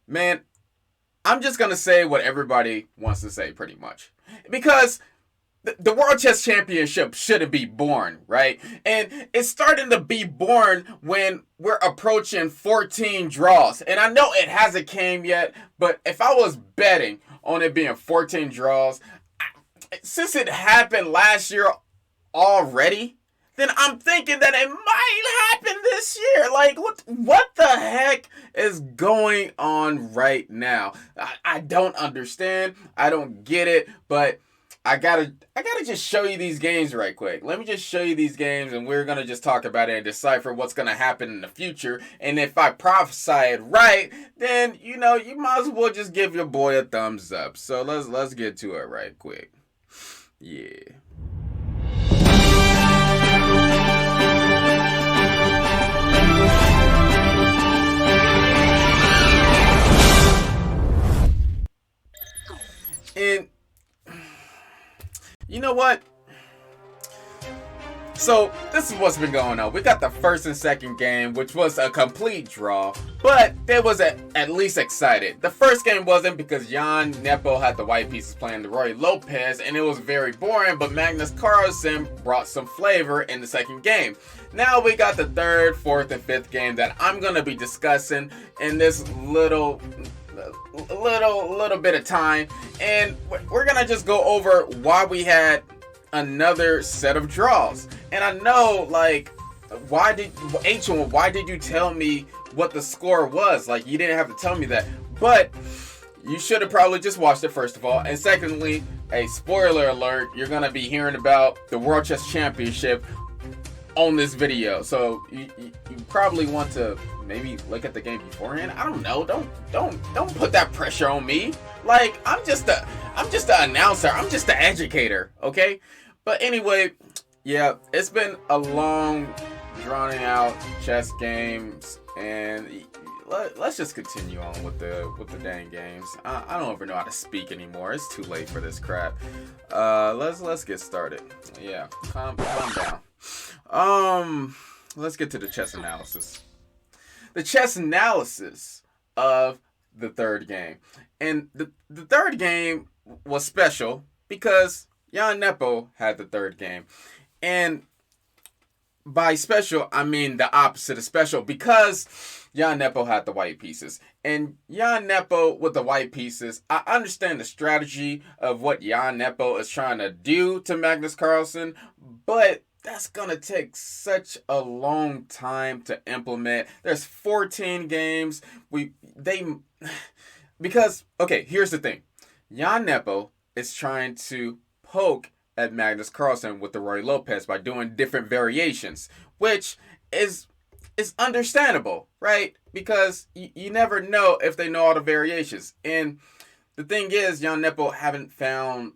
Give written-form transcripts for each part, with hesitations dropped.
Man, I'm just going to say what everybody wants to say pretty much. Because the World Chess Championship shouldn't be born, right? And it's starting to be born when we're approaching 14 draws. And I know it hasn't came yet, but if I was betting on it being 14 draws, since it happened last year already, then I'm thinking that it might happen this year. Like, what the heck is going on right now? I don't understand. I don't get it, but I gotta just show you these games right quick. Let me just show you these games, and we're gonna just talk about it and decipher what's gonna happen in the future. And if I prophesy it right, then you might as well just give your boy a thumbs up. So let's get to it right quick. Yeah. And you know what? So this is what's been going on. We got the first and second game, which was a complete draw, but they was at least excited. The first game wasn't because Jan Nepo had the white pieces playing the Roy Lopez, and it was very boring, but Magnus Carlsen brought some flavor in the second game. Now we got the third, fourth, and fifth game that I'm going to be discussing in this little bit of time, and we're going to just go over why we had another set of draws. And I know, like, why did you tell me what the score was? Like, you didn't have to tell me that, but you should have probably just watched it, first of all. And secondly, a spoiler alert, you're gonna be hearing about the World Chess Championship on this video, so you probably want to maybe look at the game beforehand. I don't know. Don't put that pressure on me. Like, I'm just an announcer. I'm just an educator, okay? But anyway, yeah, it's been a long, drawn out chess games, and let's just continue on with the dang games. I don't even know how to speak anymore. It's too late for this crap. Let's get started. Yeah, calm down. Let's get to the chess analysis. The chess analysis of the third game. And the third game was special because Jan Nepo had the third game. And by special, I mean the opposite of special, because Jan Nepo had the white pieces. And Jan Nepo with the white pieces, I understand the strategy of what Jan Nepo is trying to do to Magnus Carlsen, but that's gonna take such a long time to implement. There's 14 games. Because, okay, here's the thing. Jan Nepo is trying to poke at Magnus Carlsen with the Roy Lopez by doing different variations, which is understandable, right? Because you never know if they know all the variations. And the thing is, Jan Nepo haven't found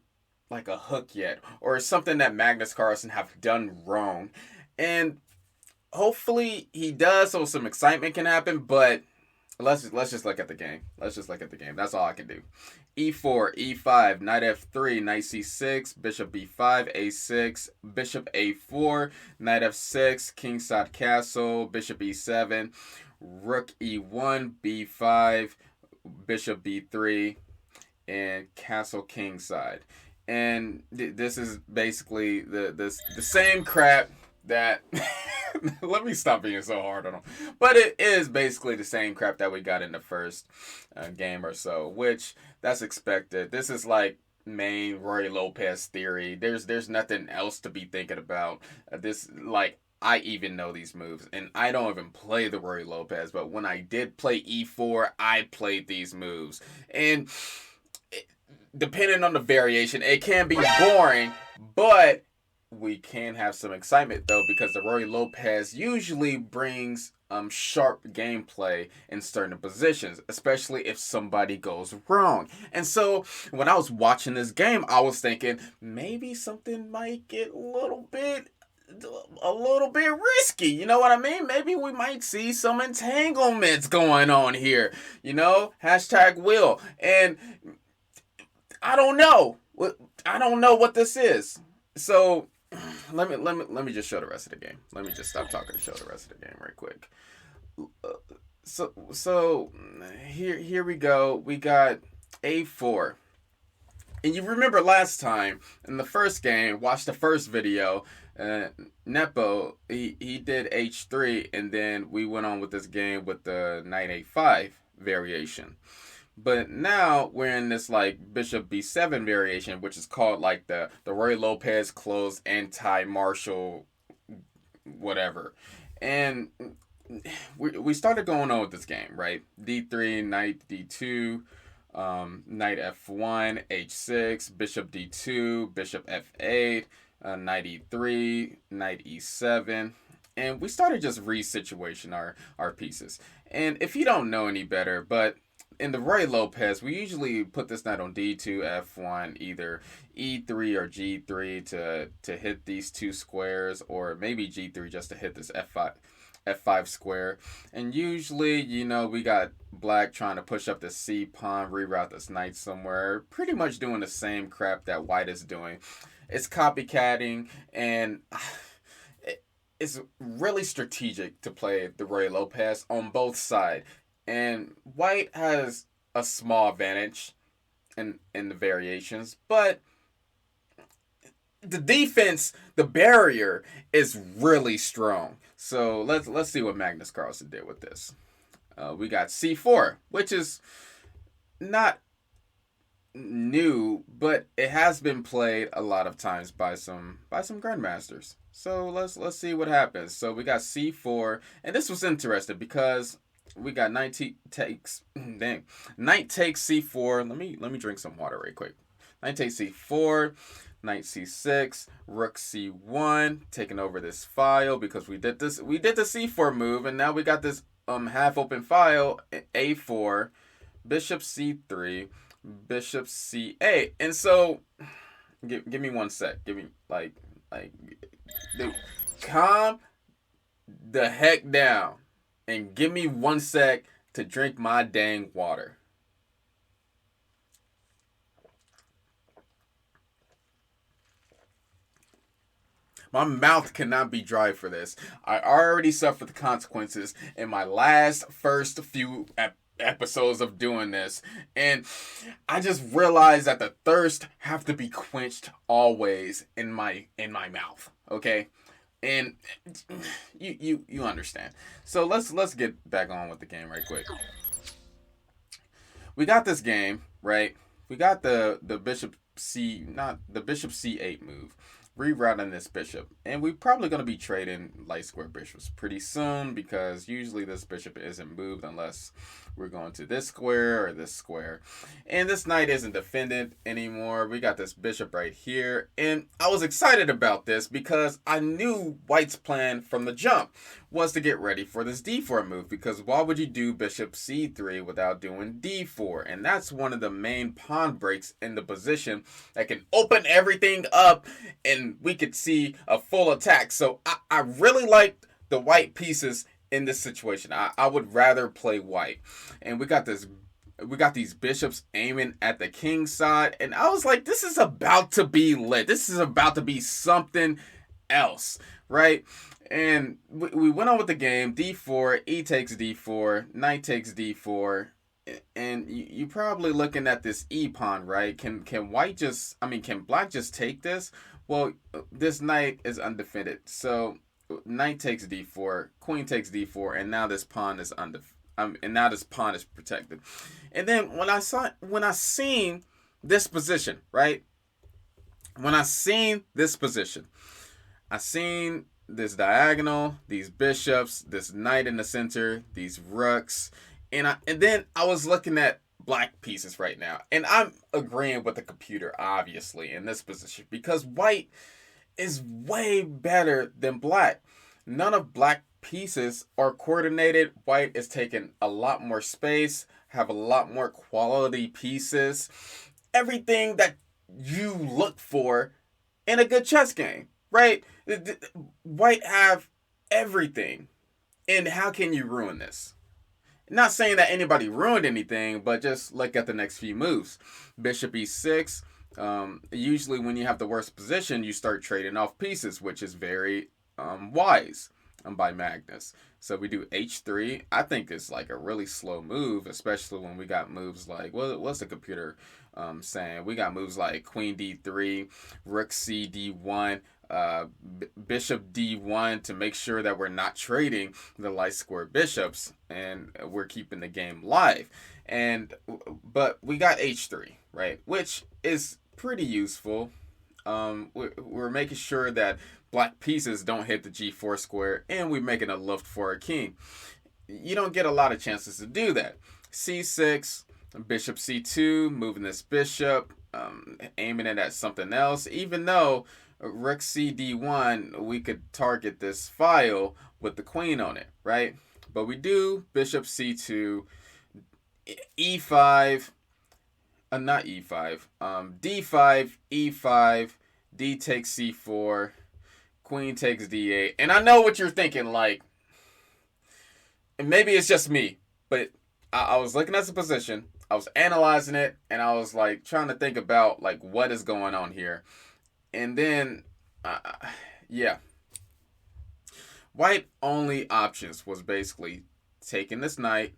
like a hook yet, or something that Magnus Carlsen have done wrong. And hopefully he does, so some excitement can happen, but let's just look at the game. That's all I can do. E4, E5, knight F3, knight C6, bishop B5, A6, bishop A4, knight F6, kingside castle, bishop E7, rook E1, B5, bishop B3, and castle kingside. And this is basically the same crap that let me stop being so hard on them. But it is basically the same crap that we got in the first game or so, which that's expected. This is like main Roy Lopez theory. There's nothing else to be thinking about. I even know these moves, and I don't even play the Roy Lopez, but when I did play E4, I played these moves. And depending on the variation, it can be boring, but we can have some excitement though, because the Roy Lopez usually brings sharp gameplay in certain positions, especially if somebody goes wrong. And so when I was watching this game, I was thinking maybe something might get a little bit risky. You know what I mean? Maybe we might see some entanglements going on here. Hashtag will. And I don't know. I don't know what this is. So let me just show the rest of the game. Let me just stop talking and show the rest of the game right quick. So here we go. We got A4. And you remember last time in the first game, watch the first video, uh, Nepo, he did H3, and then we went on with this game with the knight A5 variation. But now we're in this like bishop B7 variation, which is called like the Roy Lopez closed anti-martial whatever. And we started going on with this game, right? D3, knight D2, knight F1, H6, bishop D2, bishop F8, knight E3, knight E7. And we started just resituation our pieces. And if you don't know any better, but in the Roy Lopez, we usually put this knight on D2, F1, either E3 or G3 to hit these two squares, or maybe G3 just to hit this F5 square. And usually, we got black trying to push up the C pawn, reroute this knight somewhere, pretty much doing the same crap that white is doing. It's copycatting, and it's really strategic to play the Roy Lopez on both sides. And white has a small advantage in the variations, but the defense, the barrier is really strong. So let's see what Magnus Carlsen did with this. We got C4, which is not new, but it has been played a lot of times by some grandmasters. So let's see what happens. So we got C4, and this was interesting because we got knight takes C4. Let me drink some water right quick. Knight takes C4, knight C6, rook C1, taking over this file because we did the C4 move, and now we got this half open file, A4, bishop C3, bishop C8. And so give me one sec. Give me like dude, calm the heck down and give me one sec to drink my dang water. My mouth cannot be dry for this. I already suffered the consequences in my first few episodes of doing this, and I just realized that the thirst have to be quenched always in my mouth. Okay, and you understand. So let's get back on with the game right quick. We got this game right. We got the bishop bishop C8 move, rerouting this bishop, and we're probably going to be trading light square bishops pretty soon because usually this bishop isn't moved unless we're going to this square or this square, and this knight isn't defended anymore. We got this bishop right here, and I was excited about this because I knew white's plan from the jump was to get ready for this d4 move, because why would you do bishop c3 without doing d4? And that's one of the main pawn breaks in the position that can open everything up and we could see a full attack. So I really liked the white pieces in this situation. I would rather play white. And we got these bishops aiming at the king's side, and I was like, this is about to be lit. This is about to be something else, right? And we went on with the game. D4, E takes D4, knight takes D4, and you're probably looking at this E pawn, right? Can black just take this? Well, this knight is undefended, so knight takes D4, queen takes D4, and now this pawn is protected. And then when I seen this position, right? When I seen this position, I seen this diagonal, these bishops, this knight in the center, these rooks, and then I was looking at black pieces right now, and I'm agreeing with the computer obviously in this position because white is way better than black. None of black pieces are coordinated. White is taking a lot more space, have a lot more quality pieces, everything that you look for in a good chess game, right? White have everything. And how can you ruin this? Not saying that anybody ruined anything, but just look at the next few moves. Bishop e6. Usually when you have the worst position, you start trading off pieces, which is very wise by Magnus. So we do h3. I think it's like a really slow move, especially when we got moves like, what's the computer saying? We got moves like queen d3, rook c d1, bishop d1 to make sure that we're not trading the light square bishops and we're keeping the game live. But we got h3, right? Which is pretty useful. We're making sure that black pieces don't hit the g4 square, and we're making a lift for our king. You don't get a lot of chances to do that. c6, bishop c2, moving this bishop, aiming it at something else. Even though rook c d1, we could target this file with the queen on it, right? But we do bishop c2, e5, not e5, d5, e5, d takes c4, queen takes d8. And I know what you're thinking, like, and maybe it's just me, but I was looking at the position, I was analyzing it, and I was like trying to think about like what is going on here. And then, yeah, white only options was basically taking this knight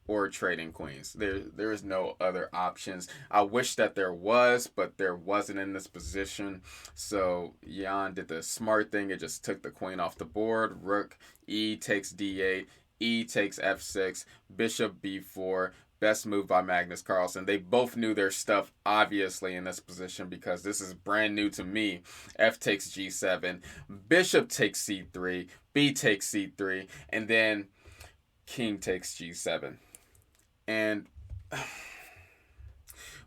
or trading queens. There is no other options. I wish that there was, but there wasn't in this position. So Jan did the smart thing. It just took the queen off the board. Rook e takes d8, e takes f6, bishop b4. Best move by Magnus Carlsen. They both knew their stuff, obviously, in this position because this is brand new to me. F takes g7, bishop takes c3, b takes c3, and then king takes g7. And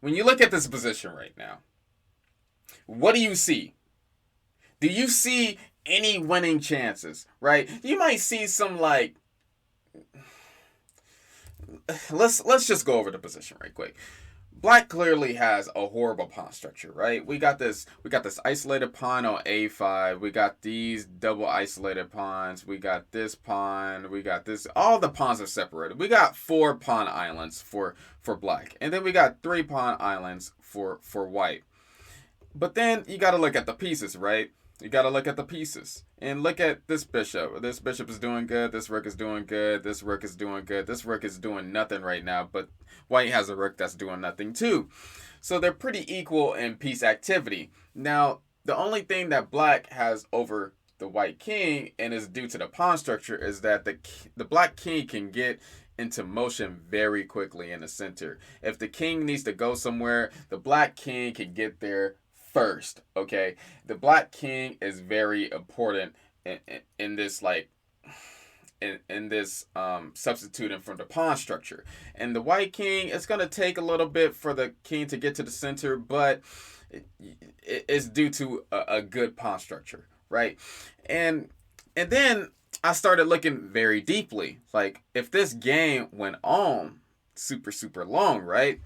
when you look at this position right now, what do you see? Do you see any winning chances, right? You might see some like, let's just go over the position right quick. Black clearly has a horrible pawn structure, right? We got this isolated pawn on a5. We got these double isolated pawns. We got this pawn. We got this. All the pawns are separated. We got 4 pawn islands for black, and then we got 3 pawn islands for white. But then you got to look at the pieces, right? You got to look at the pieces and look at this bishop. This bishop is doing good. This rook is doing good. This rook is doing good. This rook is doing nothing right now, but white has a rook that's doing nothing too. So they're pretty equal in piece activity. Now, the only thing that black has over the white king, and is due to the pawn structure, is that the black king can get into motion very quickly in the center. If the king needs to go somewhere, the black king can get there first, okay? The black king is very important in this, like, in this substituting from the pawn structure. And the white king, it's going to take a little bit for the king to get to the center, but it's due to a good pawn structure, right? And then I started looking very deeply. Like, if this game went on super long, right?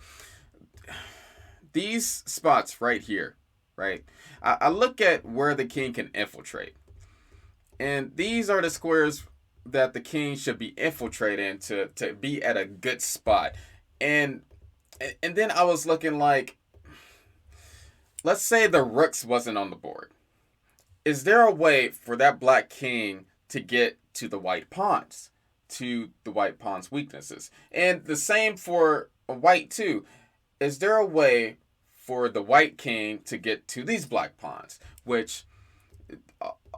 These spots right here, right? I look at where the king can infiltrate. And these are the squares that the king should be infiltrating to be at a good spot. And then I was looking like, let's say the rooks wasn't on the board. Is there a way for that black king to get to the white pawns, to the white pawn's weaknesses? And the same for white too. Is there a way for the white king to get to these black pawns, which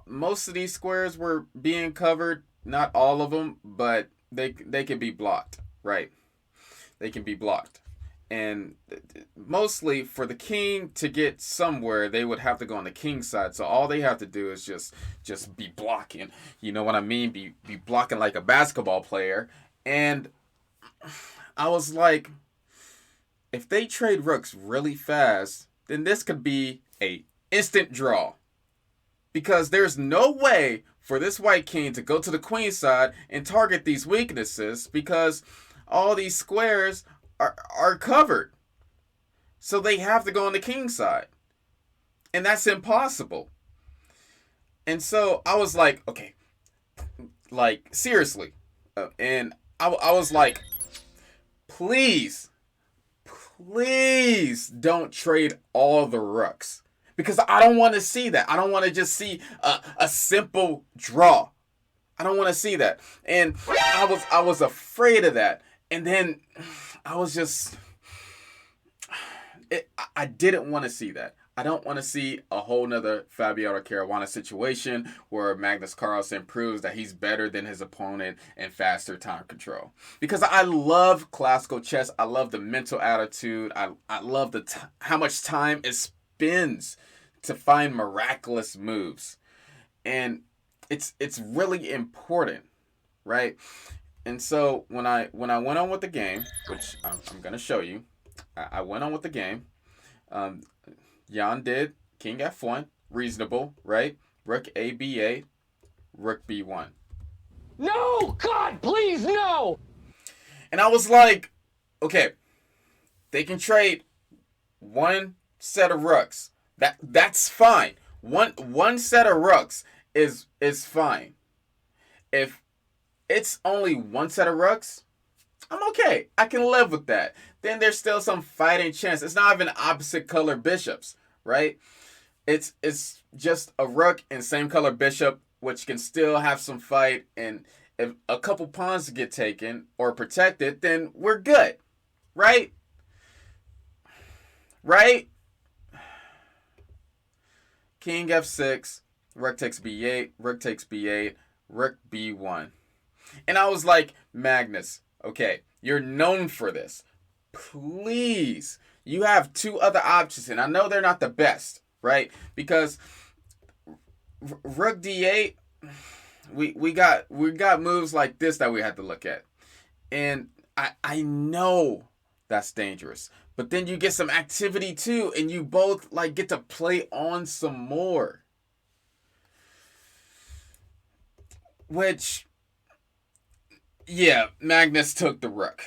most of these squares were being covered, not all of them, but they can be blocked, right? They can be blocked. And mostly for the king to get somewhere, they would have to go on the king's side. So all they have to do is just be blocking. You know what I mean? Be blocking like a basketball player. And I was like, if they trade rooks really fast, then this could be a instant draw. Because there's no way for this white king to go to the queen side and target these weaknesses, because all these squares are covered. So they have to go on the king side. And that's impossible. And so I was like, okay, like, seriously. And I was like, please don't trade all the rooks. Because I don't want to see that. I don't want to just see a simple draw. I don't want to see that. And I was afraid of that. And then I was just I didn't want to see that. I don't want to see a whole nother Fabiano Caruana situation where Magnus Carlsen proves that he's better than his opponent and faster time control. Because I love classical chess. I love the mental attitude. I love how much time it spends to find miraculous moves. And it's really important, right? And so when I went on with the game, which I'm going to show you, I went on with the game. Jan did King F1, reasonable, right? Rook A B8, Rook B1. No! God, please, no! And I was like, okay, they can trade one set of rooks. That's fine. One set of rooks is fine. If it's only one set of rooks, I'm okay. I can live with that. Then there's still some fighting chance. It's not even opposite color bishops, right? It's just a rook and same color bishop, which can still have some fight. And if a couple pawns get taken or protected, then we're good, right? Right? King F6, rook takes B8, rook takes B8, rook B1. And I was like, Magnus, okay, you're known for this. Please, you have two other options, and I know they're not the best, right? Because Rook D8, we got moves like this that we had to look at, and I know that's dangerous. But then you get some activity too, and you both like get to play on some more, which. Yeah, Magnus took the rook.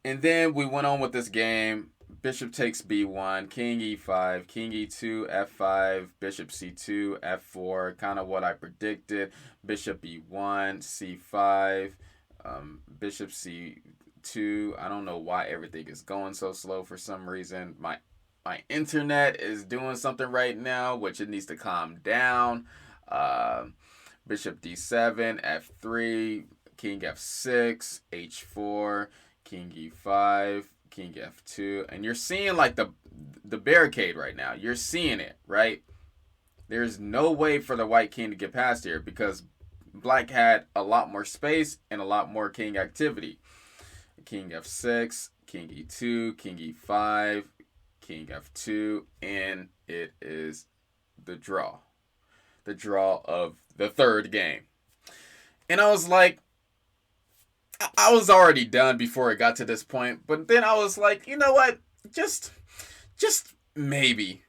And then we went on with this game. Bishop takes B1, King E5, King E2, F5, Bishop C2, F4. Kind of what I predicted. Bishop E1, C5, Bishop C2. I don't know why everything is going so slow for some reason. My internet is doing something right now, which it needs to calm down. Bishop D7, F3. King F6, H4, King E5, King F2. And you're seeing like the barricade right now. You're seeing it, right? There's no way for the white king to get past here because black had a lot more space and a lot more king activity. King F6, King E2, King E5, King F2, and it is the draw. The draw of the third game. And I was like, I was already done before it got to this point, but then I was like, you know what? Just maybe.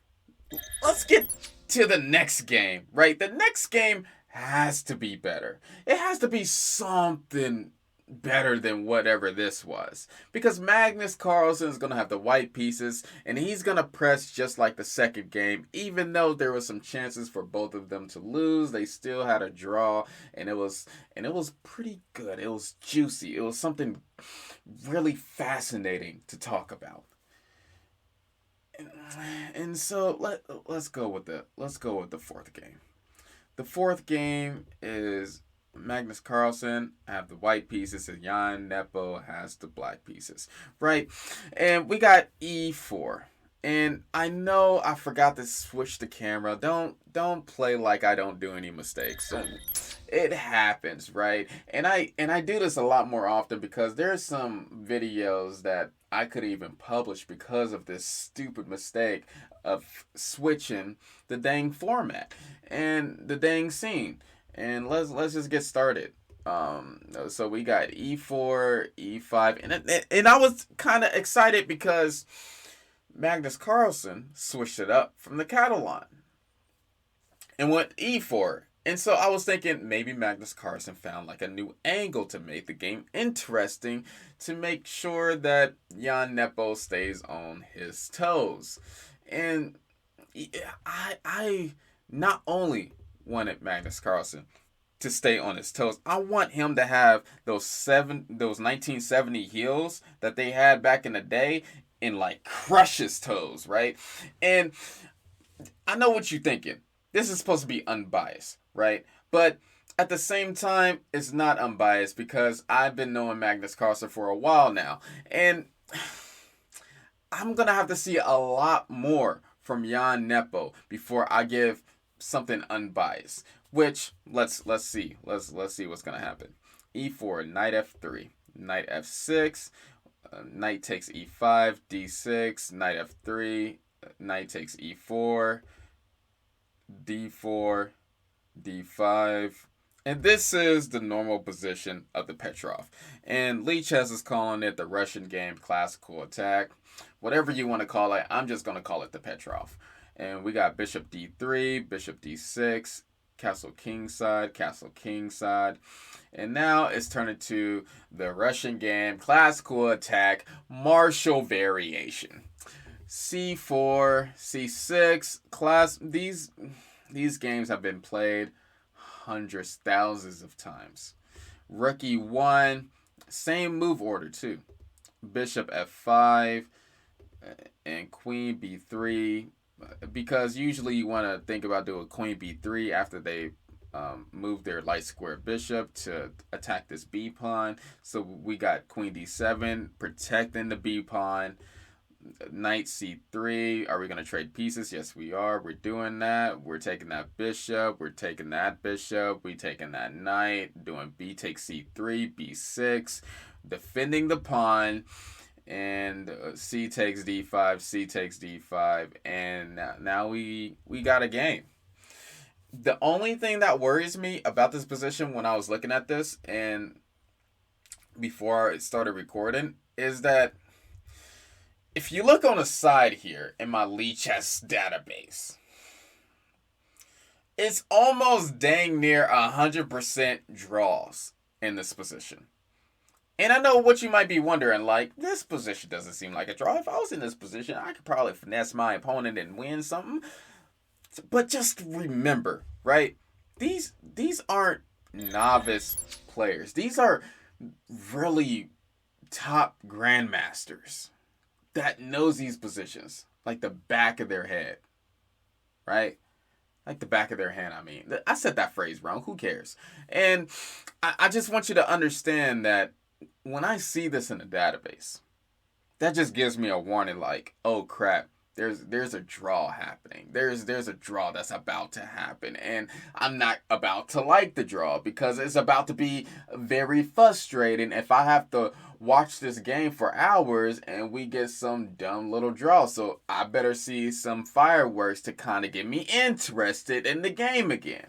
Let's get to the next game, right? The next game has to be better. It has to be something better than whatever this was. Because Magnus Carlsen is going to have the white pieces, and he's going to press just like the second game. Even though there was some chances for both of them to lose, they still had a draw, and it was pretty good. It was juicy. It was something really fascinating to talk about. And so let's go with the fourth game. The fourth game is Magnus Carlsen have the white pieces and Jan Nepo has the black pieces, right? And we got E4. And I know I forgot to switch the camera. Don't play like I don't do any mistakes. It happens, right? And I do this a lot more often because there's some videos that I could even publish because of this stupid mistake of switching the dang format and the dang scene. And let's just get started. So we got E4, E5, and I was kind of excited because Magnus Carlsen switched it up from the Catalan and went E4. And so I was thinking maybe Magnus Carlsen found like a new angle to make the game interesting to make sure that Jan Nepo stays on his toes. And I not only wanted Magnus Carlsen to stay on his toes, I want him to have those 1970 heels that they had back in the day and like crush his toes, right? And I know what you're thinking. This is supposed to be unbiased, right? But at the same time, it's not unbiased because I've been knowing Magnus Carlsen for a while now, and I'm gonna have to see a lot more from Jan Nepo before I give something unbiased. Which let's see. Let's see what's gonna happen. E4, knight f3, knight f6, knight takes e5, d6, knight f3, knight takes e4, d4, d5. And this is the normal position of the Petrov. And Lichess is calling it the Russian game classical attack. Whatever you want to call it, I'm just going to call it the Petrov. And we got bishop d3, bishop d6, castle king side. And now it's turning to the Russian game classical attack Marshall variation. c4, c6, these games have been played hundreds, thousands of times. Rook e1, same move order too. Bishop f5 and queen b3, because usually you want to think about doing queen b3 after they move their light square bishop to attack this b pawn. So we got queen d7 protecting the b pawn. Knight c3. Are we going to trade pieces? Yes, we are. We're doing that. We're taking that bishop. We're taking that bishop. We're taking that knight. Doing b takes c3, b6. Defending the pawn. And c takes d5, c takes d5. And now we got a game. The only thing that worries me about this position when I was looking at this and before I started recording is that if you look on the side here in my Lichess database, it's almost dang near 100% draws in this position. And I know what you might be wondering, like, this position doesn't seem like a draw. If I was in this position, I could probably finesse my opponent and win something. But just remember, right? These aren't novice players. These are really top grandmasters that knows these positions like the back of their head, right? Like the back of their hand, I mean. I said that phrase wrong. Who cares? And I just want you to understand that when I see this in the database, that just gives me a warning like, oh crap, there's a draw happening. There's a draw that's about to happen. And I'm not about to like the draw because it's about to be very frustrating if I have to watch this game for hours and we get some dumb little draw. So I better see some fireworks to kind of get me interested in the game again.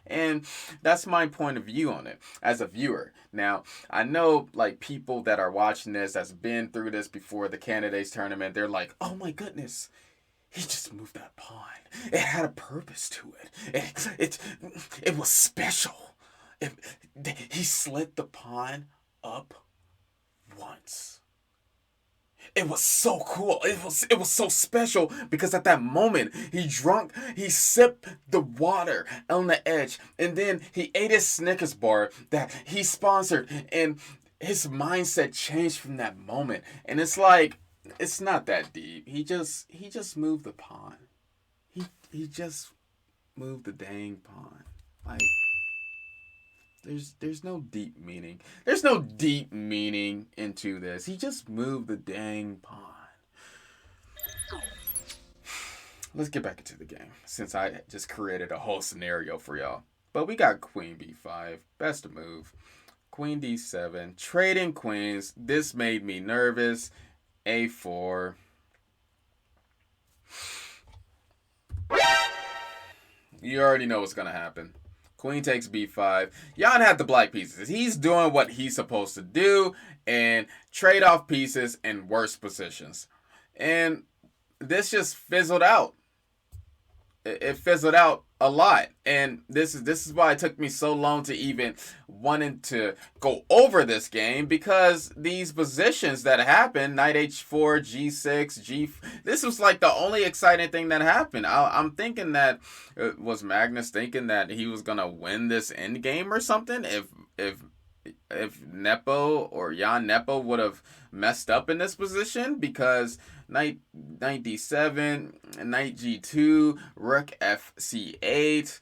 And that's my point of view on it as a viewer. Now, I know like people that are watching this that's been through this before the candidates tournament, they're like, oh my goodness, he just moved that pawn. It had a purpose to it. It was special. He slid the pawn up once. It was so cool. It was so special because at that moment he sipped the water on the edge, and then he ate his Snickers bar that he sponsored, and his mindset changed from that moment. And it's like, it's not that deep. He just moved the pawn. He just moved the dang pawn. Like, There's no deep meaning. There's no deep meaning into this. He just moved the dang pawn. Let's get back into the game since I just created a whole scenario for y'all. But we got queen b5, best move. Queen d7, trading queens. This made me nervous. a4. You already know what's gonna happen. Queen takes b5. Jan had the black pieces. He's doing what he's supposed to do and trade off pieces in worse positions. And this just fizzled out. It fizzled out a lot. And this is why it took me so long to even wanting to go over this game, because these positions that happened, knight h4, g6, this was like the only exciting thing that happened. I'm thinking that was Magnus thinking that he was gonna win this end game or something if Nepo or Jan Nepo would have messed up in this position, because knight d7, knight g2, rook fc8,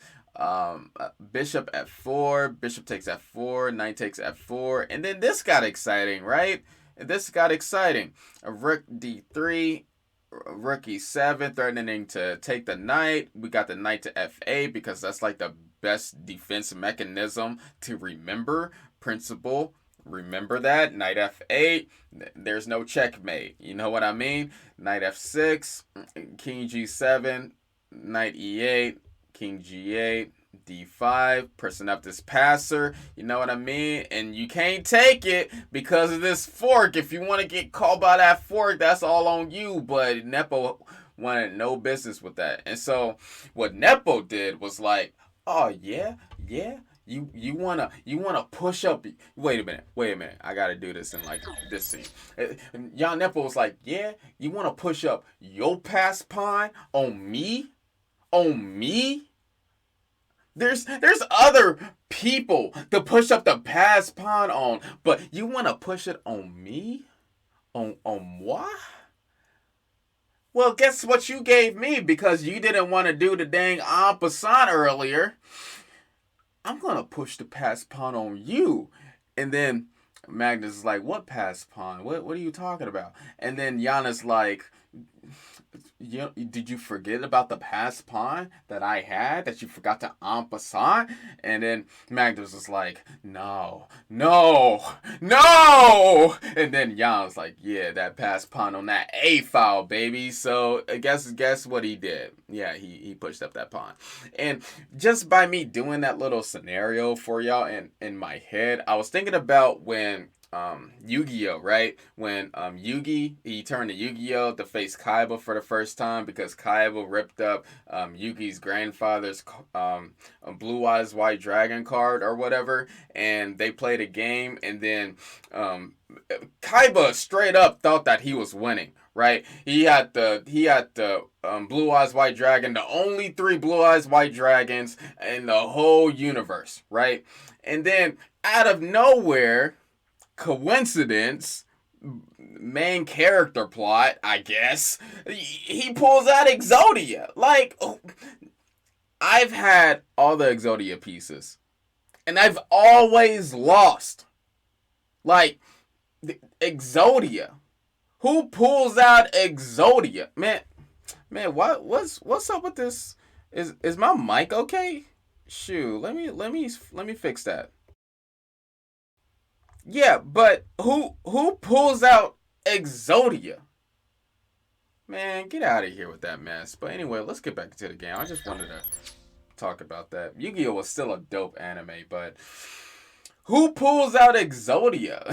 Bishop f4, bishop takes f4, knight takes f4, and then this got exciting, right? This got exciting. Rook d3, rook e7, threatening to take the knight. We got the knight to f8 because that's like the best defense mechanism to remember. Principle. Remember that. Knight f8. There's no checkmate. You know what I mean? Knight f6, king g7, knight e8, king g8, d5, pressing up this passer, you know what I mean? And you can't take it because of this fork. If you want to get called by that fork, that's all on you, but Nepo wanted no business with that. And so what Nepo did was like, oh yeah, you wanna push up. Wait a minute. I gotta do this in like this scene. Jan Nepo was like, yeah, you wanna push up your pass pawn on me? On me? There's other people to push up the pass pawn on, but you wanna push it on me? On moi? Well, guess what you gave me because you didn't want to do the dang en passant earlier. I'm going to push the pass pawn on you. And then Magnus is like, what pass pawn? What are you talking about? And then Jan is like, did you forget about the pass pawn that I had that you forgot to en passant? And then Magnus is like, no. And then Jan's like, yeah, that pass pawn on that A file, baby. So guess what he did? Yeah, he pushed up that pawn. And just by me doing that little scenario for y'all in my head, I was thinking about when Yu-Gi-Oh, right? When Yugi, he turned to Yu-Gi-Oh to face Kaiba for the first time because Kaiba ripped up Yugi's grandfather's Blue Eyes White Dragon card or whatever, and they played a game, and then Kaiba straight up thought that he was winning. Right, he had the Blue Eyes White Dragon, the only 3 Blue Eyes White Dragons in the whole universe, right? And then out of nowhere, coincidence, main character plot, I guess, he pulls out Exodia. Like, I've had all the Exodia pieces, and I've always lost. Like, Exodia. Who pulls out Exodia? Man, what's up with this? Is my mic okay? Shoot, let me fix that. Yeah, but who pulls out Exodia? Man, get out of here with that mess. But anyway, let's get back to the game. I just wanted to talk about that. Yu-Gi-Oh was still a dope anime, but who pulls out Exodia?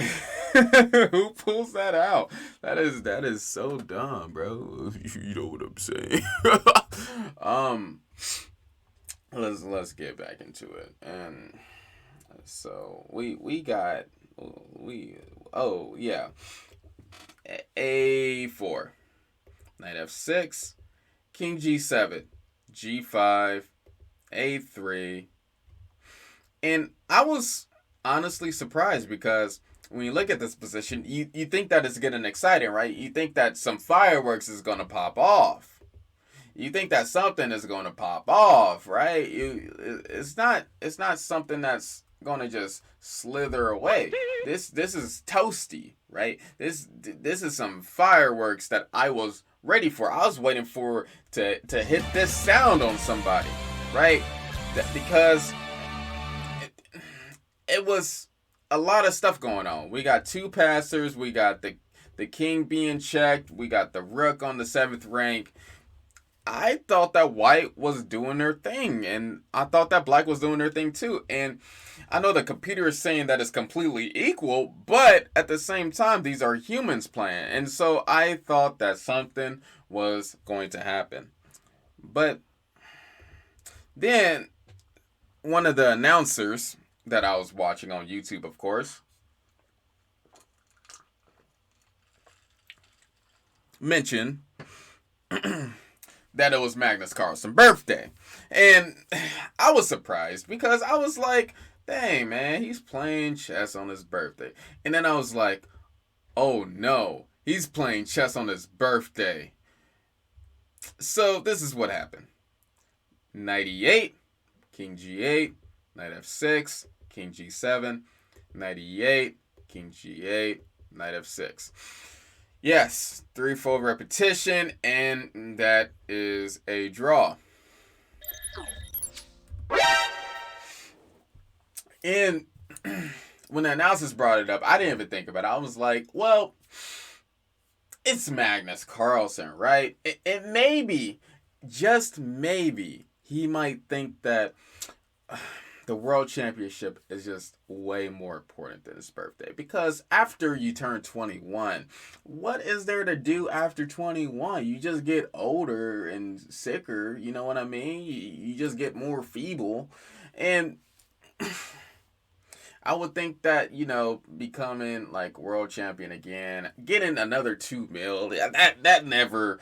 Who pulls that out? That is so dumb, bro. You know what I'm saying? Let's get back into it. And so we got A4, knight f6, king g7, g5, a3, and I was honestly surprised because when you look at this position, you think that it's getting exciting, right? You think that some fireworks is gonna pop off. You think that something is gonna pop off, right? It's not something that's gonna just slither away. This is toasty, right? This is some fireworks that I was ready for. I was waiting for to hit this sound on somebody, right? Because it was a lot of stuff going on. We got 2 passers. We got the king being checked. We got the rook on the 7th rank. I thought that white was doing their thing, and I thought that black was doing their thing too. And I know the computer is saying that it's completely equal, but at the same time, these are humans playing. And so I thought that something was going to happen. But then one of the announcers that I was watching on YouTube, of course, mentioned that it was Magnus Carlsen's birthday. And I was surprised because I was like, dang, man, he's playing chess on his birthday. And then I was like, oh no, he's playing chess on his birthday. So this is what happened. Knight e8, king g8, knight f6, king g7, knight e8, king g8, knight f6. Yes, threefold repetition, and that is a draw. And when the announcers brought it up, I didn't even think about it. I was like, well, it's Magnus Carlsen, right? It maybe, just maybe, he might think that the World Championship is just way more important than his birthday. Because after you turn 21, what is there to do after 21? You just get older and sicker, you know what I mean? You just get more feeble. And I would think that, you know, becoming like world champion again, getting another 2 mil, that never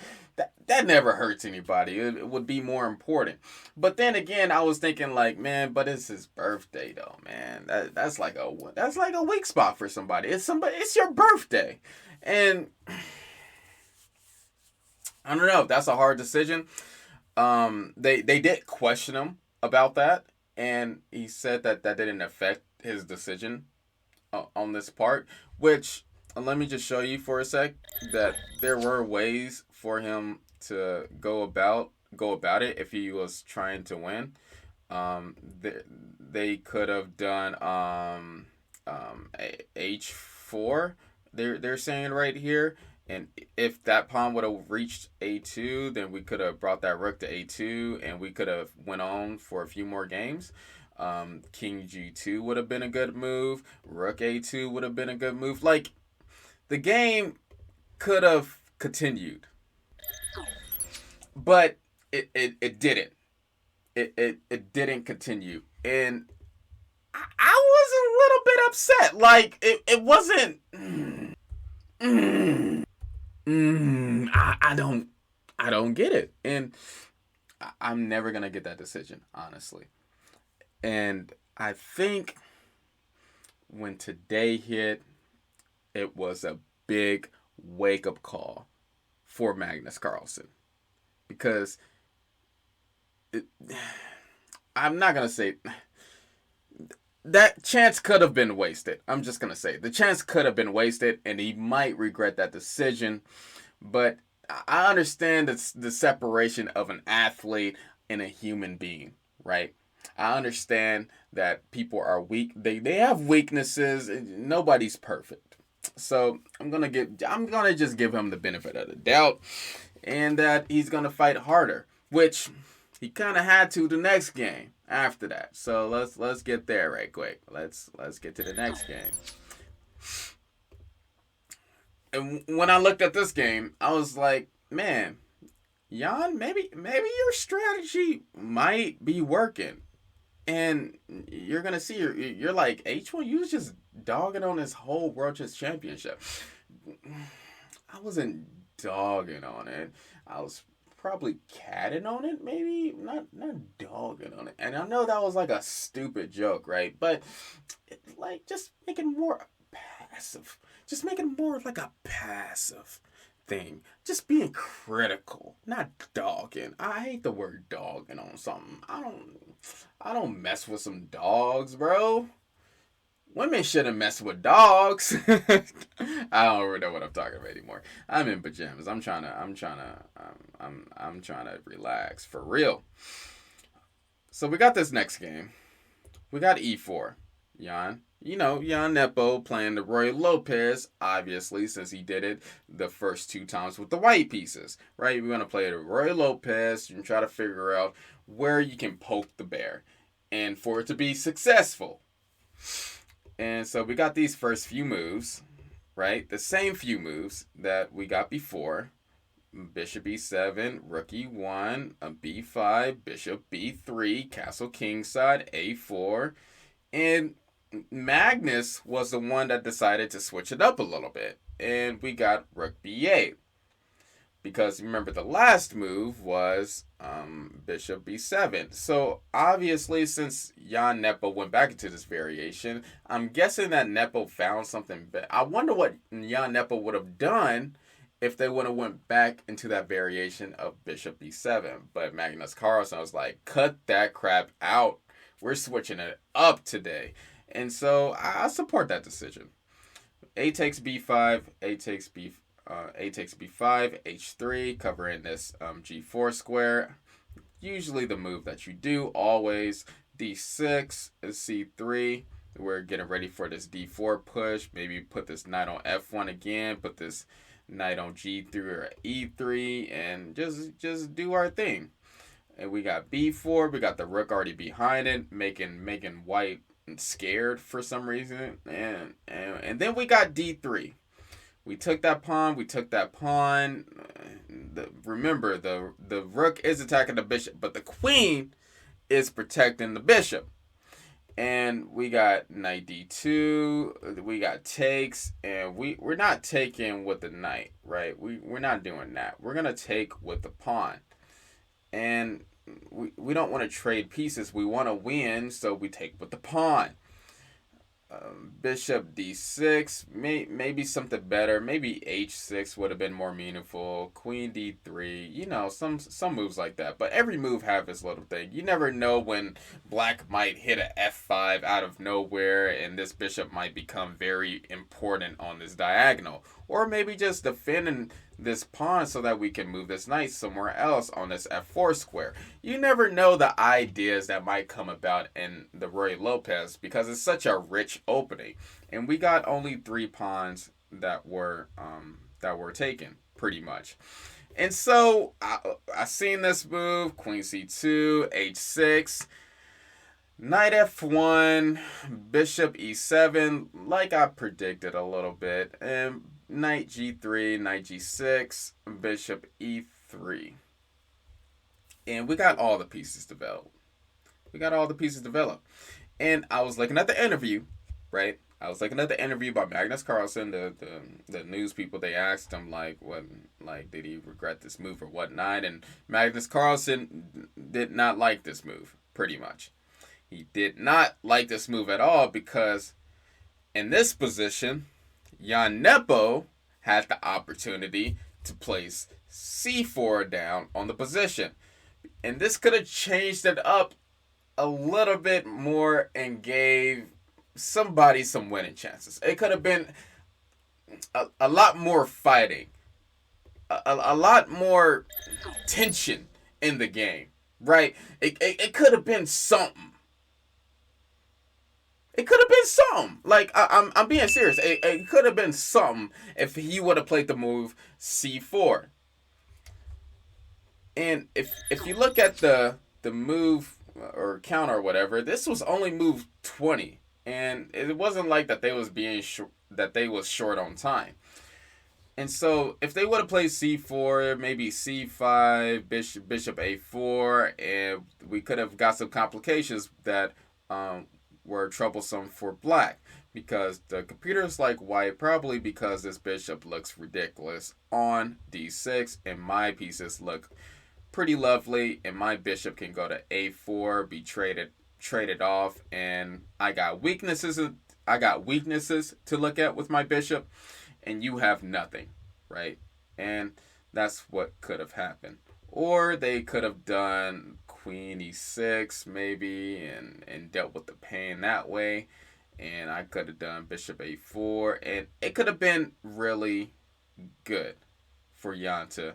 hurts anybody. It would be more important. But then again, I was thinking like, man, but it's his birthday though, man. That's like a weak spot for somebody. It's your birthday. And I don't know, that's a hard decision. They did question him about that, and he said that didn't affect his decision on this part, which let me just show you for a sec that there were ways for him to go about it if he was trying to win. They could have done h4. They're saying right here, and if that pawn would have reached a2, then we could have brought that rook to a2, and we could have went on for a few more games. King g2 would have been a good move. Rook a2 would have been a good move. Like, the game could have continued, but it didn't. It didn't continue, and I was a little bit upset. Like, it wasn't. I don't get it, and I'm never gonna get that decision, honestly. And I think when today hit, it was a big wake-up call for Magnus Carlsen. Because I'm not going to say that chance could have been wasted. I'm just going to say the chance could have been wasted, and he might regret that decision. But I understand the separation of an athlete and a human being, right? I understand that people are weak. They have weaknesses. Nobody's perfect. So I'm gonna just give him the benefit of the doubt, and that he's gonna fight harder, which he kind of had to the next game after that. So let's get there right quick. Let's get to the next game. And when I looked at this game, I was like, man, Jan, maybe your strategy might be working. And you're going to see, you're like, H1, you was just dogging on this whole World Chess Championship. I wasn't dogging on it. I was probably catting on it, maybe. Not dogging on it. And I know that was like a stupid joke, right? But, like, just making more passive. Just making more like a passive thing. Just being critical, not dogging. I hate the word dogging on something. I don't mess with some dogs, bro. Women shouldn't mess with dogs. I don't really know what I'm talking about anymore. I'm in pajamas. I'm trying to relax for real. So we got this next game. We got e4. Jan. You know, Jan Nepo playing the Roy Lopez, obviously, since he did it the first 2 times with the white pieces, right? We're going to play the Roy Lopez and try to figure out where you can poke the bear and for it to be successful. And so we got these first few moves, right? The same few moves that we got before. Bishop e7, rook e1, a b5, bishop b3, castle kingside, a4, and Magnus was the one that decided to switch it up a little bit, and we got rook b8. Because remember, the last move was bishop b7. So obviously, since Jan Nepo went back into this variation, I'm guessing that Nepo found something better. I wonder what Jan Nepo would have done if they would have went back into that variation of bishop b7. But Magnus Carlsen was like, cut that crap out. We're switching it up today. And so I support that decision. A takes b5, a takes b5, h3, covering this g4 square. Usually the move that you do, always. d6 is c3. We're getting ready for this d4 push. Maybe put this knight on f1 again. Put this knight on g3 or e3, and just do our thing. And we got b4. We got the rook already behind it, making white scared for some reason. And then we got d3. We took that pawn. Remember, the rook is attacking the bishop, but the queen is protecting the bishop. And we got knight d2. We got takes, and we're not taking with the knight, right? We're not doing that. We're gonna take with the pawn, and we don't want to trade pieces. We want to win, so we take with the pawn. Bishop d6, maybe something better. Maybe h6 would have been more meaningful. Queen d3, you know, some moves like that. But every move have its little thing. You never know when black might hit a f5 out of nowhere, and this bishop might become very important on this diagonal. Or maybe just defending this pawn so that we can move this knight somewhere else on this f4 square. You never know the ideas that might come about in the Ruy Lopez, because it's such a rich opening. And we got only 3 pawns that were taken, pretty much. And so I seen this move, queen c2, h6, knight f1, bishop e7, like I predicted a little bit, and knight g3, knight g6, bishop e3. And we got all the pieces developed. And I was looking at the interview, right? I was looking at the interview by Magnus Carlsen, the news people. They asked him, did he regret this move or whatnot? And Magnus Carlsen did not like this move, pretty much. He did not like this move at all, because in this position, Jan Nepo had the opportunity to place c4 down on the position. And this could have changed it up a little bit more and gave somebody some winning chances. It could have been a lot more fighting, a lot more tension in the game, right? It could have been something. It could have been something. Like, I'm being serious. It could have been something if he would have played the move c4. And if you look at the move or counter or whatever, this was only move 20, and it wasn't like that they was short on time. And so if they would have played c4, maybe c5, bishop a4, and we could have got some complications that were troublesome for black, because the computers like white, probably because this bishop looks ridiculous on d6, and my pieces look pretty lovely, and my bishop can go to a4, be traded off, and I got weaknesses to look at with my bishop, and you have nothing, right? And that's what could have happened. Or they could have done queen e6 maybe, and dealt with the pain that way, and I could have done bishop a4, and it could have been really good for Jan to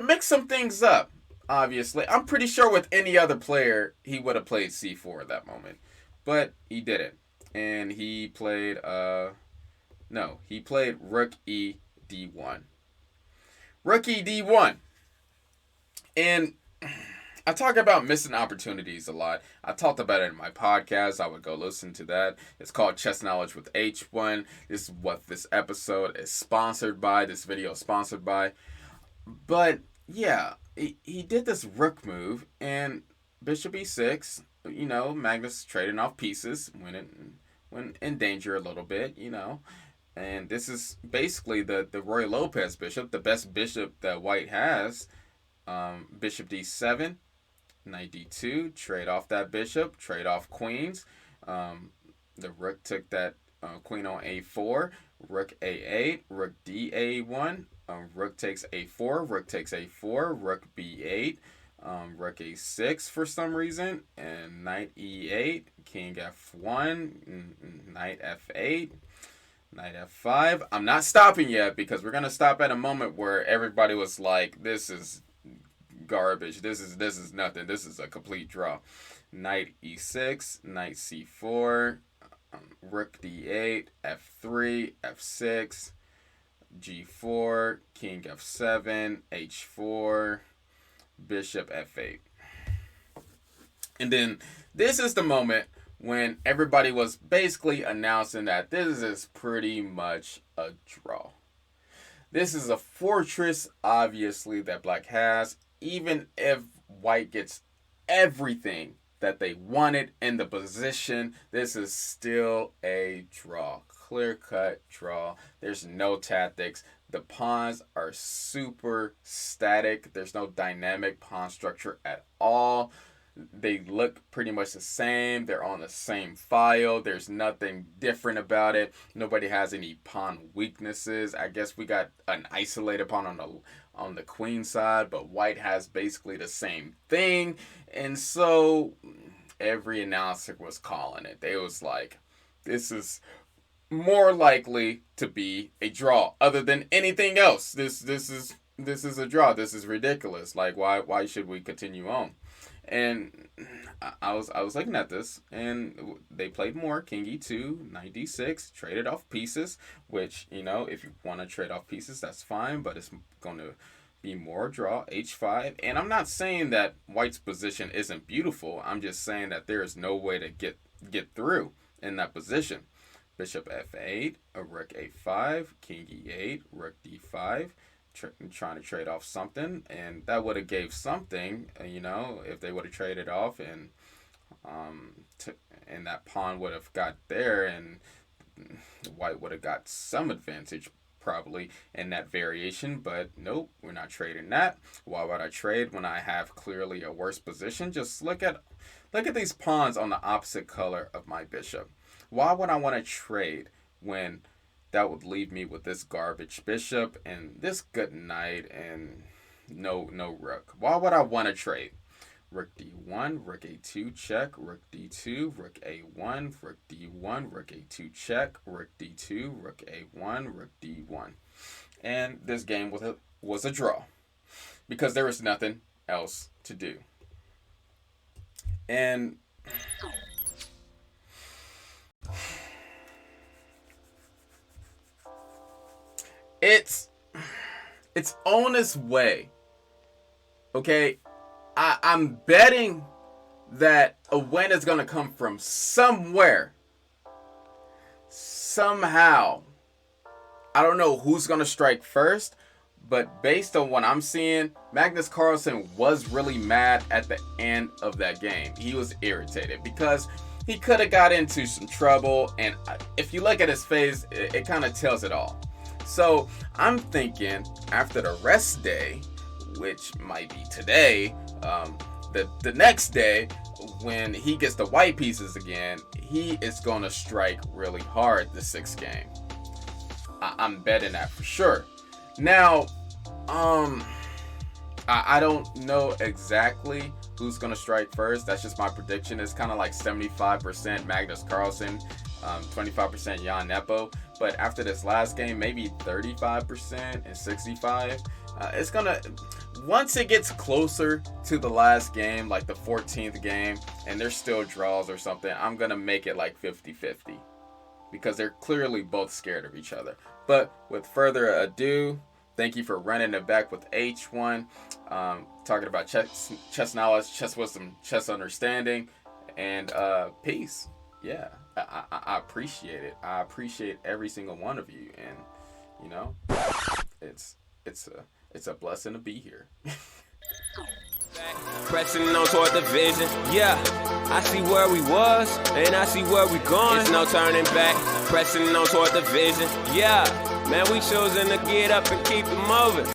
mix some things up. Obviously, I'm pretty sure with any other player he would have played c4 at that moment, but he didn't, and he played rook e d1. Rook e d1. And I talk about missing opportunities a lot. I talked about it in my podcast. I would go listen to that. It's called Chess Knowledge with H1. This is what this episode is sponsored by. This video is sponsored by. But yeah, he did this rook move, and bishop e6. You know, Magnus trading off pieces when in danger a little bit. You know, and this is basically the Ruy Lopez bishop, the best bishop that white has. Bishop d7, knight d2, trade off that bishop, trade off queens. The rook took that queen on a4, rook a8, rook da1, rook takes a4, rook takes a4, rook b8, rook a6 for some reason, and knight e8, king f1, knight f8, knight f5. I'm not stopping yet because we're gonna stop at a moment where everybody was like, "This is garbage. This is nothing. This is a complete draw." Knight e6, knight c4, rook d8, f3, f6, g4, king f7, h4, bishop f8. And then this is the moment when everybody was basically announcing that this is pretty much a draw. This is a fortress, obviously, that black has. Even if white gets everything that they wanted in the position, this is still a draw. Clear-cut draw. There's no tactics. The pawns are super static. There's no dynamic pawn structure at all. They look pretty much the same. They're on the same file. There's nothing different about it. Nobody has any pawn weaknesses. I guess we got an isolated pawn on the queen side, but white has basically the same thing. And so every announcer was calling it. They was like, this is more likely to be a draw other than anything else. This is a draw. This is ridiculous. Like, why should we continue on? And I was looking at this, and they played more. King e2, knight d6, traded off pieces, which, you know, if you want to trade off pieces, that's fine, but it's going to be more draw. H5, and I'm not saying that white's position isn't beautiful. I'm just saying that there is no way to get through in that position. Bishop f8, a rook a5, king e8, rook d5. Trying to trade off something, and that would have gave something, you know, if they would have traded off, and and that pawn would have got there, and white would have got some advantage probably in that variation. But nope, we're not trading that. Why would I trade when I have clearly a worse position? Just look at these pawns on the opposite color of my bishop. Why would I want to trade when that would leave me with this garbage bishop and this good knight and no rook? Why would I want to trade? Rook d1, rook a2 check, rook d2, rook a1, rook d1, rook a2 check, rook d2, rook a1, rook d1. And this game was a draw because there was nothing else to do. And it's on its way. Okay, I'm betting that a win is going to come from somewhere. Somehow. I don't know who's going to strike first, but based on what I'm seeing, Magnus Carlsen was really mad at the end of that game. He was irritated because he could have got into some trouble, and if you look at his face, it kind of tells it all. So I'm thinking after the rest day, which might be today, the next day, when he gets the white pieces again, he is going to strike really hard the 6th game. I'm betting that for sure. Now, I don't know exactly who's going to strike first. That's just my prediction. It's kind of like 75% Magnus Carlsen, 25% Jan Nepo. But after this last game, maybe 35% and 65%. It's gonna, once it gets closer to the last game, like the 14th game, and there's still draws or something, I'm gonna make it like 50-50 because they're clearly both scared of each other. But with further ado, thank you for running it back with H1, talking about chess knowledge, chess wisdom, chess understanding, and peace. Yeah, I appreciate it. I appreciate every single one of you, and you know, it's a blessing to be here. Pressing on toward the vision, yeah. I see where we was, and I see where we going. There's no turning back. Pressing on toward the vision, yeah. Man, we choosing to get up and keep it moving.